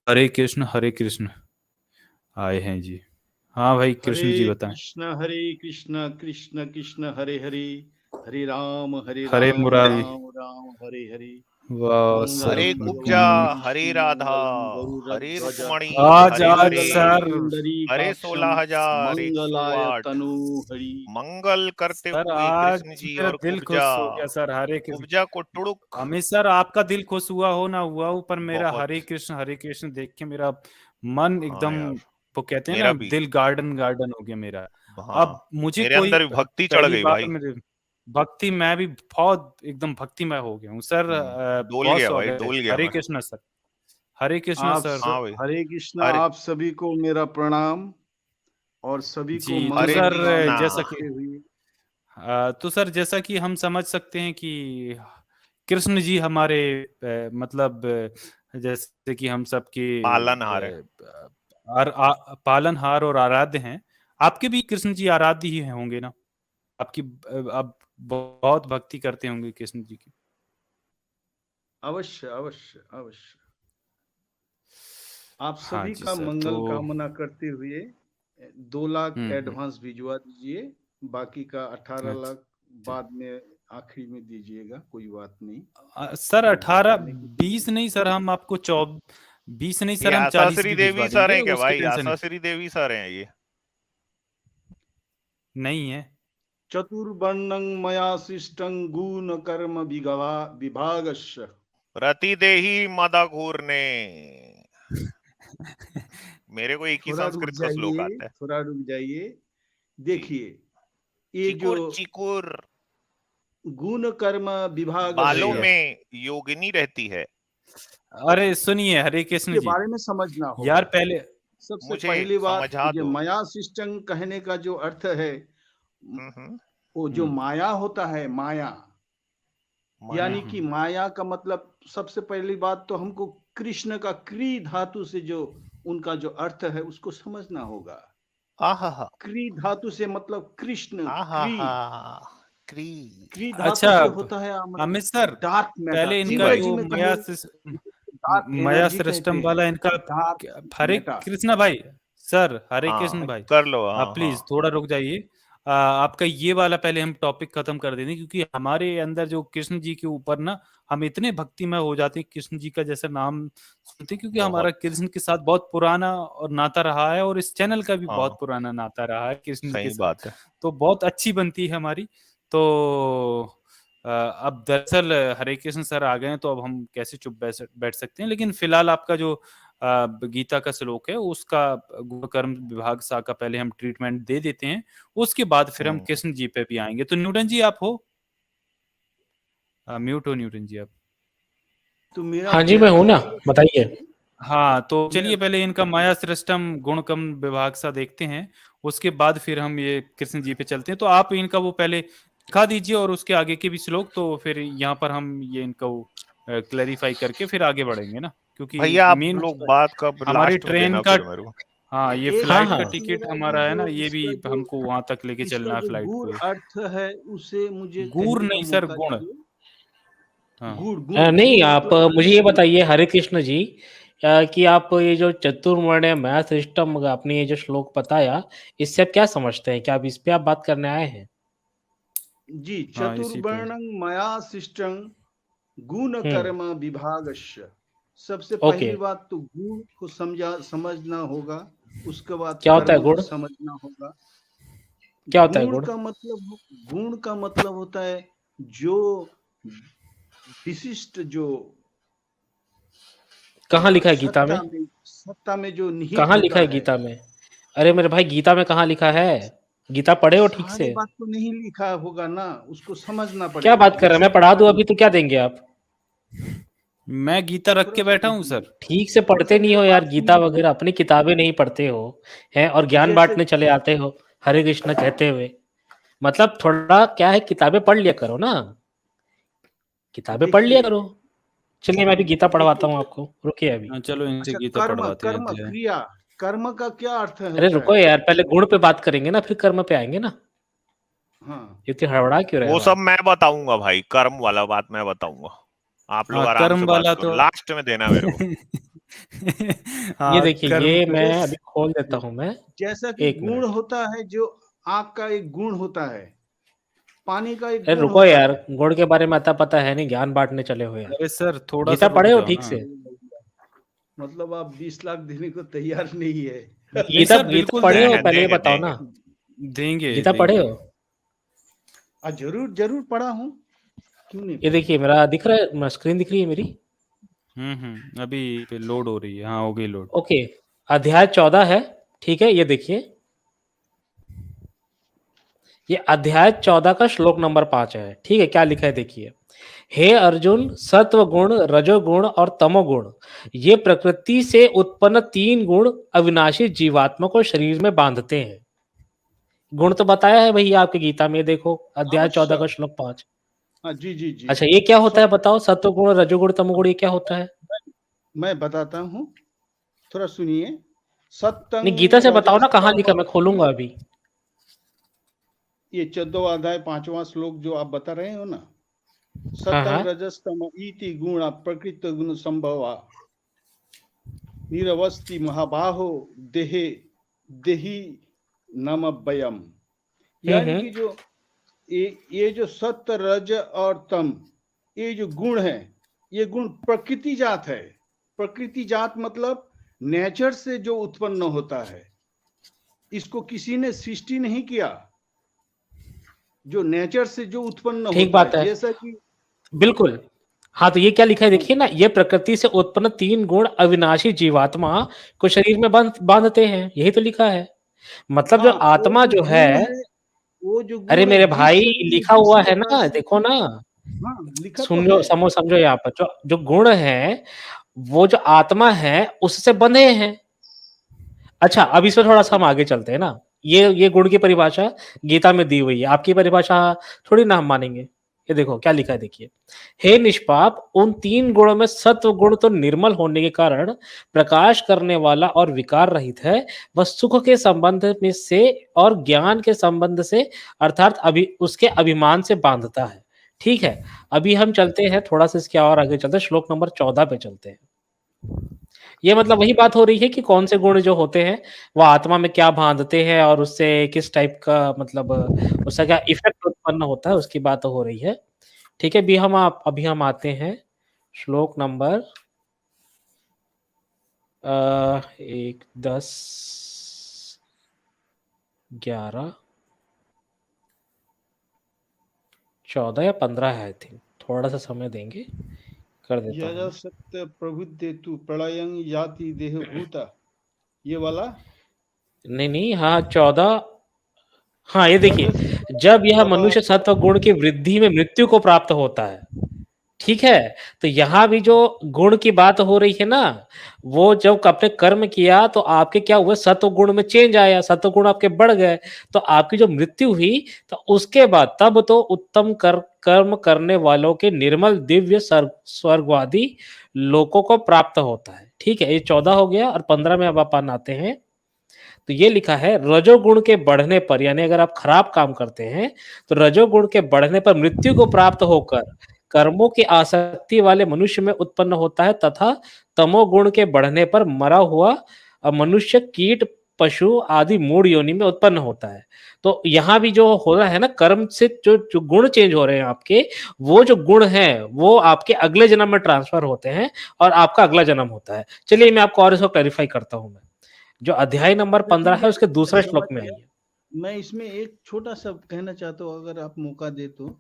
हरे कृष्ण आए हैं जी। हाँ भाई कृष्ण जी बताएं। हरे कृष्ण कृष्ण कृष्ण हरे हरे, हरे राम हरे मुरारी। राम राम हरे हरे। वाह सर हरे मंगलम कुब्जा, भगवान हरे विष्णु राधा, मंगलम हरे गरुड़ध्वज रुक्मणी, आज हरे आज हरे, मंगलम सर हरे पुंडरीकाक्षम 16,108 तनु हरि। मंगल करते सर हुए आज कृष्ण जी मेरा और दिल कुब्जा। खुश हो गया सर। हरे कृष्ण। कुब्जा को टुड़ुक। अमित सर आपका दिल खुश हुआ हो ना हुआ हो, पर मेरा बहुत। हरे कृष्ण देख के मेरा मन हाँ एकदम, यार, वो कहते हैं ना, मेरा भी। दिल गार्डन गार्डन हो गया मेरा। अब हाँ, मुझे मेरे कोई अंदर भी भक्ति चढ़ पहली गई बार भाई। मेरे भक्ति, मैं भी बहुत एकदम भक्तिमय हो गया हूँ सर। डोल बहुत गया भाई, स्वागत है। डोल गया हरे मैं। कृष्ण सर। हरे कृष्ण सर। हाँ भाई। हरे कृष्ण, हरे आप सभी को मेरा प्रणाम और सभी को जी तो हरे मंगल सर कृष्णा। कामना जैसा कि करते हुए। तो सर जैसा कि हम समझ सकते हैं कि कृष्ण जी हमारे मतलब जैसे कि हम सबके पालनहार है। पालनहार और आराध्य हैं। आपके भी कृष्ण जी आराध्य ही होंगे ना? आपकी आप बहुत भक्ति करते होंगे कृष्ण जी की। अवश्य अवश्य अवश्य। आप हाँ सभी जी का सर। तो मंगल कामना करते हुए 2 लाख हम्म। एडवांस भिजवा दीजिए, बाकी का 18 लाख अच्छा बाद में आखिरी में दीजिएगा, कोई बात नहीं। सर तो 18 बताने के लिए 20 नहीं सर, हम आपको 20 नहीं ये सर, हम आशा 40 श्री भी भिजवा देवी सर देंगे, हैं क्या उसकी भाई? टेंशन आशा श्री देवी सर हैं ये? नहीं है। चतुर्वर्णं मया सृष्टं गुण कर्म विभागस्य। रति देही मदाघूर ने। मेरे को एक ही थोड़ा रुक संस्कृत का श्लोक जाइए, आता है थोड़ा रुक जाइए। जी। देखिए, ये जो चिकुर चिकुर गुण कर्म बालों विभागस्य, में योगिनी रहती है। अरे सुनिए हरे कृष्ण इसके जी, बारे में समझना यार होगा। पहले सबसे मुझे पहली बात, समझा ये दो। माया सिस्टम कहने का जो अर्थ है, हम्म। वो जो माया होता है, माया माया। यानी कि माया का मतलब, सबसे पहली बात तो हमको कृष्ण का क्री धातु से जो उनका जो अर्थ है उसको समझना होगा। आहा। क्री धातु से मतलब कृष्ण, क्री। आहा। क्री। क्री धातु अच्छा से होता है मतलब अमित सर, डार्क मैटर, पहले जी इनका भाई। अंग्रेजी जो में कहे डार्क माया एनर्जी कहते सिस्टम हैं, वाला इनका डार्क हरे मैटर। कृष्णा भाई, सर हरे कृष्ण हाँ भाई, कर लो। आप हाँ प्लीज हाँ। थोड़ा रुक जाइए। आपका ये वाला पहले हम टॉपिक खत्म कर देंगे, क्योंकि हमारे अंदर जो कृष्ण जी के ऊपर ना, हम इतने भक्तिमय हो जाते हैं कृष्ण जी का जैसा नाम सुनते हैं, क्योंकि हमारा बहुत। कृष्ण के साथ बहुत पुराना और नाता रहा है, और इस चैनल का भी बहुत हाँ पुराना नाता रहा है कृष्ण जी के सही साथ। बात है। तो बहुत अच्छी बनती है हमारी। तो अब दरअसल हरे कृष्ण सर आ गए हैं, तो अब हम कैसे चुप बैठ सकते हैं। लेकिन फिलहाल आपका जो गीता का श्लोक है उसका गुण कर्म विभाग सा का पहले हम ट्रीटमेंट दे देते हैं, उसके बाद फिर हम कृष्ण जी पे भी आएंगे। तो न्यूटन जी आप हो? म्यूट हो न्यूटन जी आप। तो मेरा हाँ जी मैं हूँ ना, बताइए। हाँ तो मेरा चलिए पहले इनका माया सृष्टम गुण कर्म विभाग सा देखते हैं, उसके बाद फिर हम ये कृष्ण जी पे चलते हैं। तो आप इनका वो पहले दिखा दीजिए और उसके आगे के भी श्लोक, तो फिर यहाँ पर हम ये इनका वो क्लैरिफाई करके फिर आगे बढ़ेंगे ना, क्योंकि भैया आप मेन लोग बात कब हमारी लास्ट में ट्रेन देना का, फिर मेरे को। हाँ ये एक हाँ फ्लाइट का हाँ मिनट, टिकट मेरा ये हमारा है ना, जो ये भी हमको वहां तक लेके इसका चलना है जो फ्लाइट गूढ़ को। अर्थ है उसे मुझे गूर कहने का नहीं सर, मौका गुण। दीजिए। हाँ गुड़ गुड़ नहीं गुड़ आप मतलब मुझे ये कृष्ण। बताइए हरे कृष्ण जी, कि आप ये जो चतुर्वर्ण्य मैथ सिस्टम आपने ये जो श्लोक बताया, इससे आप क्या समझते हैं? क्या आप इस पे आप बात करने आए हैं? जी, हाँ इसी पे। चतुर्वर्णं मया सृष्टं गुण कर्म विभागस्य। सबसे ओके। पहली बात तो गुण को समझना होगा, उसके बाद क्या होता है कर्म को गुण? समझना होगा। क्या होता है गुण गुण? का मतलब, गुण का मतलब होता है जो विशिष्ट, जो कहाँ लिखा है गीता में? सत्ता में जो निहित कहाँ लिखा होता है है। गीता में? अरे मेरे भाई गीता में कहाँ लिखा है? गीता पढ़े हो ठीक सारे से? बात तो नहीं लिखा होगा ना, उसको समझना क्या पड़ेगा, बात कर रहे हैं? मैं बेसिक पढ़ा दूं बात। अभी तो क्या देंगे आप? मैं गीता रख थोड़ा के सा बैठा हूँ रुकिए, सर। ठीक से थोड़ा सा पढ़ते नहीं मेरा हो बात यार, गीता सुनिए। वगैरह अपनी किताबें नहीं पढ़ते हो हैं, और ज्ञान जैसे बांटने चले आते हो हरे कृष्ण कहते हुए। मतलब थोड़ा क्या है, किताबें पढ़ लिया करो ना, किताबें पढ़ लिया देखिए, करो। चलिए मैं अभी गीता पढ़वाता देखिए, हूँ आपको, रुकिए अभी। हाँ, चलो इनसे अच्छा, गीता कर्म पढ़वाते हैं कर्म अध्याय। क्रिया, कर्म का क्या अर्थ अरे होता रुको है? यार, पहले गुण पे बात करेंगे ना, फिर कर्म पे आएंगे ना। हाँ, इतनी हड़बड़ा क्यों रहे वो हो सब आप? मैं बताऊंगा भाई, कर्म वाला बात मैं बताऊंगा। आप लोग हाँ आराम कर्म से बात वाला करो, तो लास्ट में देना मेरे को। ये हाँ, देखिए, कर्म ये का मैं जैस अभी खोल देता हूँ मैं, जैसा कि 1 गुण मिनट। होता है, जो आग का एक गुण होता है, पानी का एक अरे गुण रुको होता यार, है। गुण के बारे में अता पता है नहीं, ज्ञान बाँटने चले हो यार। अरे सर थोड़ा-सा गीता रुक पढ़े हो जाओ ठीक ना। से? मतलब आप 20 लाख देने को तैयार नहीं है। नहीं गीता सर गीता बिल्कुल पढ़े हो देंगे, पहले ये देंगे बताओ देंगे। ना? देंगे, गीता पढ़े देंगे। हो? जरूर जरूर पढ़ा हूँ, क्यों नहीं ये पढ़ा। देखिए मेरा दिख रहा है, स्क्रीन दिख रही है मेरी? अभी पे लोड हो रही है। हाँ, हो गई लोड। ओके, अध्याय 14 है, ठीक है? ये देखिए, ये अध्याय 14 का श्लोक नंबर 5 है, ठीक है? क्या लिखा है देखिए। हे अर्जुन, सत्व गुण, रजोगुण और तमोगुण, ये प्रकृति से उत्पन्न 3 गुण अविनाशी जीवात्मा को शरीर में बांधते हैं। गुण तो बताया है भैया आपके गीता में, देखो अध्याय 14 अवश्य। का श्लोक 5। हाँ जी जी जी। अच्छा, ये क्या होता है सत्य बताओ? सत्व गुण, रजोगुण, तमोगुण ये क्या होता है? मैं बताता हूँ, थोड़ा सुनिए। नहीं, गीता सत्यं से बताओ ना, कहाँ लिखा, रजस्तम, मैं खोलूंगा अभी। ये 14वां अध्याय 5वां श्लोक जो आप बता रहे हो ना, हाँ सत्यं हाँ, रजस्तम इति गुण प्रकृत गुण संभवा निरवस्ति महाबाहो देहे देही नमव्ययम। यानी हम्म, कि जो ये जो सत्य रज और तम, ये जो गुण है, ये गुण प्रकृति जात है। प्रकृति जात मतलब नेचर से जो उत्पन्न होता है, इसको किसी ने सृष्टि नहीं किया। जो नेचर से जो उत्पन्न ठीक होता बात है, है, जैसा कि बिल्कुल। हाँ, तो ये क्या लिखा है देखिए ना, ये प्रकृति से उत्पन्न 3 गुण अविनाशी जीवात्मा को शरीर में बांधते हैं, यही तो लिखा है। मतलब जो हाँ, आत्मा जो है, वो जो अरे गुण है, मेरे जिस भाई शरीर में लिखा हुआ जिसने है ना, देखो सृष्टि, ना, हाँ लिखा तो सुनो है। समझो यहाँ पर, जो जो गुण है, वो जो आत्मा है उससे बंधे हैं। अच्छा, अब इसमें थोड़ा-सा हम आगे चलते हैं ना। ये गुण की परिभाषा गीता में दी हुई है। आपकी परिभाषा थोड़ी ना हम मानेंगे। ये देखो क्या लिखा है देखिए। हे निष्पाप, उन 3 गुणों में सत्व गुण तो निर्मल होने के कारण प्रकाश करने वाला और विकार रहित है। वह सुख के संबंध में से और ज्ञान के संबंध से, अर्थात उसके अभिमान से बांधता है। ठीक है? अभी हम चलते हैं थोड़ा-सा, इसके और आगे चलते हैं, श्लोक नंबर 14 पे चलते हैं। ये मतलब वही बात हो रही है कि कौन से गुण जो होते हैं, वो आत्मा में क्या बाँधते हैं और उससे किस टाइप का मतलब उसका क्या इफ़ेक्ट उत्पन्न होता है, उसकी बात हो रही है। ठीक है, अभी हम आते हैं श्लोक नंबर 1, 10, 11, 14 या 15 है आई थिंक। थोड़ा-सा समय देंगे, कर देता हूँ यजा मैं। सत्य प्रबुद्धे तु प्रलयं याति देह भूता, ये वाला नहीं, हाँ 14, हाँ, ये देखिए, रजस जब यह तथा मनुष्य सत्व गुण की वृद्धि में मृत्यु को प्राप्त होता है, ठीक है? तो यहाँ भी जो गुण की बात हो रही है ना, वो जब आपने कर्म किया तो आपके क्या हुए, सत्व गुण में चेंज आया, सत्व गुण आपके बढ़ गए, तो आपकी जो मृत्यु हुई, तो उसके बाद तब तो उत्तम कर्म करने वालों के निर्मल दिव्य स्वर्गवादी लोकों को प्राप्त होता है। ठीक है? ये 14 हो गया और 15 में अब अपन आते हैं। तो ये लिखा है, रजोगुण के बढ़ने पर, यानी अगर आप खराब काम करते हैं, तो रजोगुण के बढ़ने पर मृत्यु को प्राप्त होकर कर्मों की आसक्ति वाले मनुष्य में उत्पन्न होता है, तथा तमोगुण के बढ़ने पर मरा हुआ मनुष्य, कीट, पशु आदि मूढ़ योनि में उत्पन्न होता है। तो यहाँ भी जो हो रहा है ना, कर्म से जो गुण चेंज हो रहे हैं आपके, वो जो गुण हैं, वो आपके अगले जन्म में ट्रांसफर होते हैं और आपका अगला जन्म होता है। चलिए मैं आपको और इसको क्लैरिफाई करता हूँ मैं। जो अध्याय नंबर 15 है उसके मैं दूसरे समझ श्लोक में गया। आइए। मैं इसमें एक छोटा सा कहना चाहता हूँ, अगर आप मौका दे तो।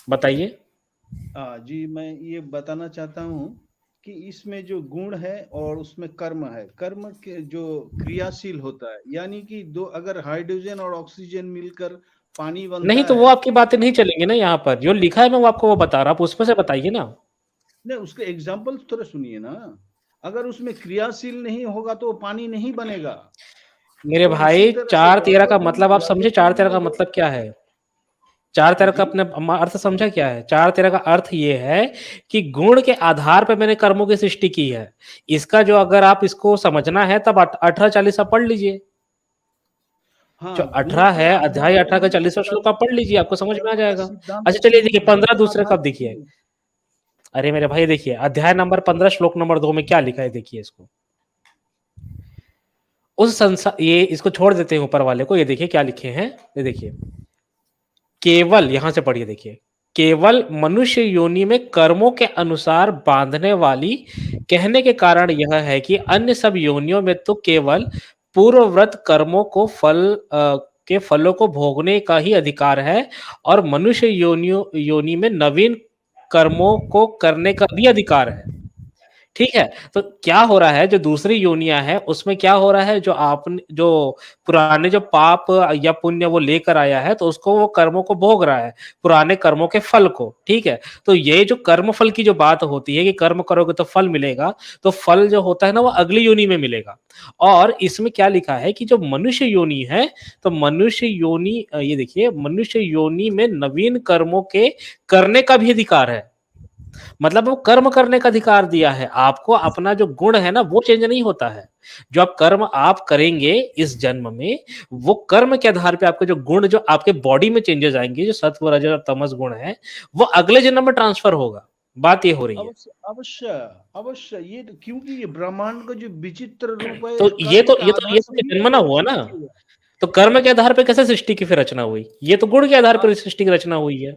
बताइए। जी, मैं ये बताना चाहता हूँ कि इसमें जो गुण है और उसमें कर्म है, कर्म के जो क्रियाशील होता है, यानी कि दो अगर हाइड्रोजन और ऑक्सीजन मिलकर पानी नहीं बनता तो वो है, आपकी बातें नहीं चलेंगी ना यहाँ पर, जो लिखा है मैं वो आपको वो बता रहा हूँ, आप उसमें से बताइए ना। नहीं उसके एग्जाम्पल थोड़ा सुनिए ना। अगर उसमें क्रियाशील नहीं होगा तो पानी नहीं बनेगा। मेरे तो उसी भाई तरह से 4-13 का रजोगुण मतलब आप समझे, रजोगुण 4-13 में का जो, मतलब क्या है? 4-13 का जी अपने अर्थ समझा क्या है? 4-13 का अर्थ ये है कि गुण के आधार पे मैंने कर्मों की सृष्टि की है। इसका जो अगर आप इसको समझना है तब 18-40 आप पढ़ लीजिए। जो हाँ, गुण 18 के है, आधार अध्याय पर 18 का ही 40वां श्लोक आप पढ़ लीजिए, आपको समझ में आ कर्म का जाएगा। सिद्धांत अच्छा चलिए शुरू देखिए, गुण 15 के दूसरे आधार का अब पर देखिए। ही। अरे मेरे भाई देखिए अध्याय नंबर 15 श्लोक नंबर 2 में क्या लिखा है, देखिए इसको। उस संसार, ये इसको छोड़ देते हैं ऊपर वाले को, ये देखिए क्या लिखे हैं, ये देखिए केवल, यहां से पढ़िए देखिए, केवल मनुष्य योनि में कर्मों के अनुसार बांधने वाली कहने के कारण यह है कि अन्य सब योनियों में तो केवल पूर्वव्रत कर्मों को के फलों को भोगने का ही अधिकार है, और मनुष्य योनि में नवीन कर्मों को करने का भी अधिकार है। ठीक है, तो क्या हो रहा है, जो दूसरी योनियां है उसमें क्या हो रहा है, जो आपने जो पुराने जो पाप या पुण्य वो लेकर आया है, तो उसको वो कर्मों को भोग रहा है, पुराने कर्मों के फल को। ठीक है, तो ये जो कर्म फल की जो बात होती है कि कर्म करोगे तो फल मिलेगा, तो फल जो होता है ना वो अगली योनि में मिलेगा। और इसमें क्या लिखा है कि जो मनुष्य योनि है, तो मनुष्य योनि, ये देखिए, मनुष्य योनि में नवीन कर्मों के करने का भी अधिकार है। मतलब वो कर्म करने का अधिकार दिया है आपको, अपना जो गुण है ना वो चेंज नहीं होता है। जो आप कर्म आप करेंगे इस जन्म में, वो कर्म के आधार पे आपके जो गुण, जो आपके बॉडी में चेंजेस आएंगे, जो सत्व रज और तमस गुण है, वो अगले जन्म में ट्रांसफर होगा। बात ये हो रही है। अवश्य अवश्य अवश्य, ये तो क्योंकि ये ब्रह्मांड का जो विचित्र रूप है, तो ये कर्म तो के ये तो आधार ये से तो ही जन्मना हुआ ना, सृष्टि हुआ। तो कर्म के आधार पे कैसे सृष्टि की फिर रचना हुई? ये तो गुण के आधार पर सृष्टि की रचना हुई है,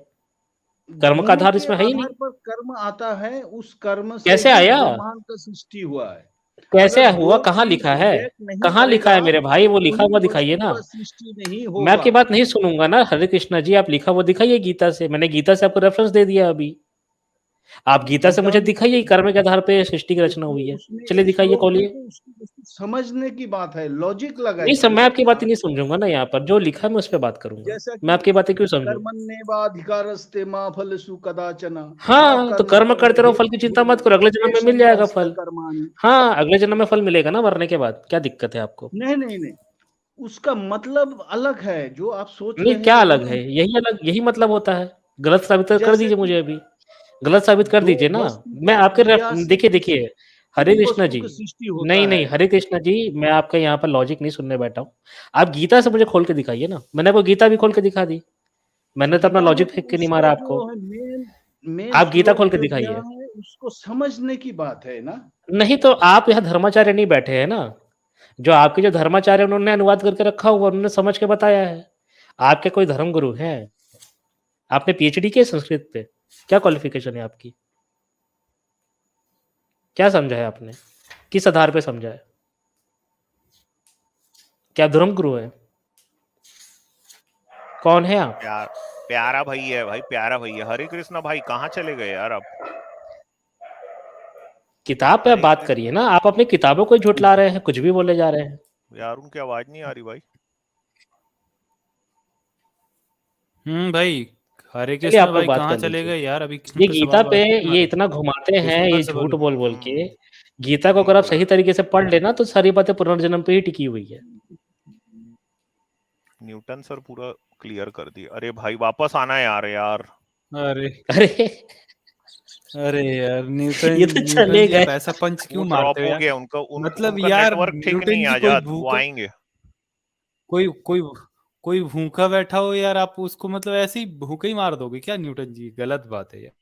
कर्म का गुण आधार के इसमें है ही नहीं। आधार पर कर्म आता है, उस कर्म से कैसे ही आया, ब्रह्मांड का सृष्टि हुआ है। कैसे अगर हुआ, वो कहाँ चीज लिखा है, रिएक्ट नहीं कहाँ लिखा करेगा है मेरे भाई, वो तो लिखा ही हुआ दिखाइए वस्तु ना। का सृष्टि नहीं मैं आपकी होगा। बात नहीं सुनूंगा ना, हरे कृष्णा जी, आप लिखा हुआ दिखाइए गीता से। मैंने गीता से आपको रेफरेंस दे दिया अभी, आप गीता से गीता मुझे में दिखाइए कर्म के आधार पे सृष्टि की रचना उसमें हुई है। उसमें चलिए एक दिखाइए, श्लोक है खोलिए। तो उसको समझने की बात है, लॉजिक नहीं सब, लगाइए। मैं आपकी बातें नहीं समझूंगा ना, यहाँ पर जो लिखा है मैं उस पर बात करूंगा। जैसा मैं कि आपकी बातें क्यों समझूं? कर्मण्येवाधिकारस्ते मा फलेषु कदाचन। आप हाँ, तो कर्म कर्म करो करते रहो, हे फल की चिंता मत प्रभु, करो, अगले जन्म में मिल जाएगा येषां फल। कर्माणि। हाँ, अगले जन्म में फल मिलेगा ना मरने के बाद, क्या दिक्कत है आपको? नहीं नहीं नहीं, उसका मतलब अलग है, जो आप सोच नहीं, रहे हैं क्या वो अलग नहीं। है, यही अलग, यही मतलब होता है। गलत साबित कर जैसे दीजिए कि मुझे अभी, गलत साबित कर दो दीजिए ना। वस्तु मैं की आपके क्रिया से देखिए देखिए, हरे तीन कृष्णा वस्तु जी, की सृष्टि नहीं होता नहीं है। हरे कृष्णा जी, मैं आपका यहाँ पर लॉजिक नहीं सुनने बैठा हूँ। आप गीता से मुझे खोल के दिखाइए ना, मैंने आपको गीता भी खोल के दिखा दी, मैंने तो अपना गीता में लॉजिक तो फेंक के नहीं उसका मारा आपको। जो है मेन मेन आप गीता श्लोक खोल के जो दिया दिखाइए। है उसको समझने की बात है ना। नहीं तो आप यहाँ धर्माचार्य नहीं बैठे हैं ना, जो आपके जो धर्माचार्य उन्होंने अनुवाद करके रखा हुआ, उन्होंने समझ के बताया है। आपके कोई धर्म गुरु हैं? आपने पीएचडी की है संस्कृत पे? क्या क्वालिफिकेशन है आपकी? क्या समझा है आपने? किस आधार पे समझा है? क्या धर्म गुरु है? कौन है आप? प्यारा भाई है भाई, प्यारा भाई है। हरे कृष्णा भाई कहाँ चले गए यार आप? किताब पे आप हरे बात कृष्ण करिए ना, आप अपनी किताबों को ही झुठला रहे हैं, कुछ भी बोले जा रहे हैं। यार, उनकी आवाज नहीं आ रही भाई। भाई हरे चलिए कृष्ण आप लोग भाई बात कहाँ कर चले लीजिए। गए यार, अभी किन ये पे गीता सवाल पे बात ये हमारे इतना घुमाते हैं, कृष्ण पर ये से झूठ बोलो। बोल बोल के। गीता को अगर आप सही तरीके से पढ़ लेना तो सारी बातें पुनर्जन्म पे ही टिकी हुई है। न्यूटन सर पूरा क्लियर कर दिया। अरे भाई वापस आना यार यार। अरे अरे अरे यार, ये तो न्यूटन चले जी गए। आप ऐसा पंच वो क्यों ड्रॉप मारते हो हो यार? गया उनका, मतलब उनका यार नेटवर्क ठीक नहीं न्यूटन है जी कोई आजाद, वो भूखा आएंगे। कोई कोई कोई भूखा बैठा हो यार, आप उसको मतलब ऐसे ही भूखा ही मार दोगे क्या? न्यूटन जी, गलत बात है यार।